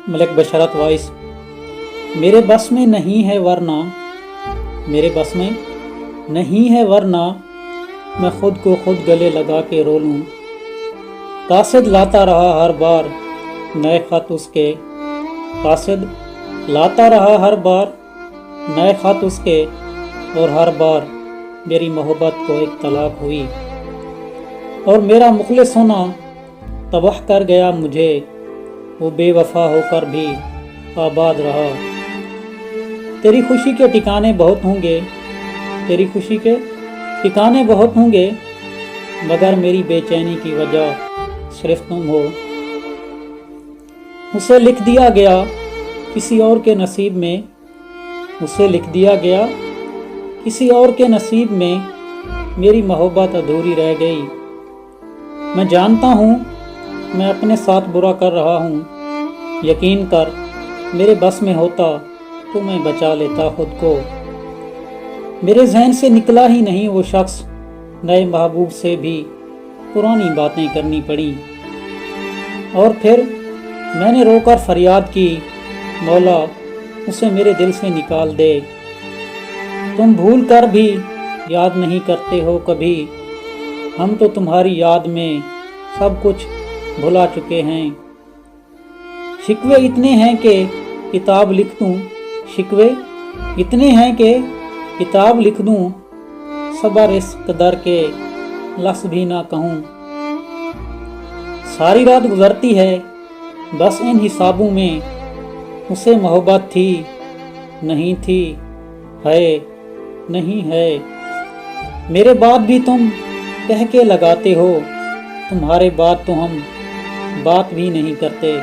ملک بشارت وائس۔ میرے بس میں نہیں ہے ورنہ، میرے بس میں نہیں ہے ورنہ میں خود کو خود گلے لگا کے رو لوں۔ قاصد لاتا رہا ہر بار نئے خط اس کے، قاصد لاتا رہا ہر بار نئے خط اس کے، اور ہر بار میری محبت کو ایک طلاق ہوئی، اور میرا مخلص ہونا تباہ کر گیا مجھے، وہ بے وفا ہو کر بھی آباد رہا۔ تیری خوشی کے ٹھکانے بہت ہوں گے، تیری خوشی کے ٹھکانے بہت ہوں گے، مگر میری بے چینی کی وجہ صرف تم ہو۔ اسے لکھ دیا گیا کسی اور کے نصیب میں، اسے لکھ دیا گیا کسی اور کے نصیب میں، میری محبت ادھوری رہ گئی۔ میں جانتا ہوں میں اپنے ساتھ برا کر رہا ہوں، یقین کر میرے بس میں ہوتا تو میں بچا لیتا خود کو۔ میرے ذہن سے نکلا ہی نہیں وہ شخص، نئے محبوب سے بھی پرانی باتیں کرنی پڑیں، اور پھر میں نے رو کر فریاد کی، مولا اسے میرے دل سے نکال دے۔ تم بھول کر بھی یاد نہیں کرتے ہو کبھی، ہم تو تمہاری یاد میں سب کچھ بھلا چکے ہیں۔ شکوے اتنے ہیں کہ کتاب لکھ دوں، شکوے اتنے ہیں کہ کتاب لکھ دوں، صبر اس قدر کے لفظ بھی نہ کہوں۔ ساری رات گزرتی ہے بس ان حسابوں میں، اسے محبت تھی نہیں تھی، ہے نہیں ہے۔ میرے بعد بھی تم کہہ کے لگاتے ہو، تمہارے بعد تو ہم بات بھی نہیں کرتے۔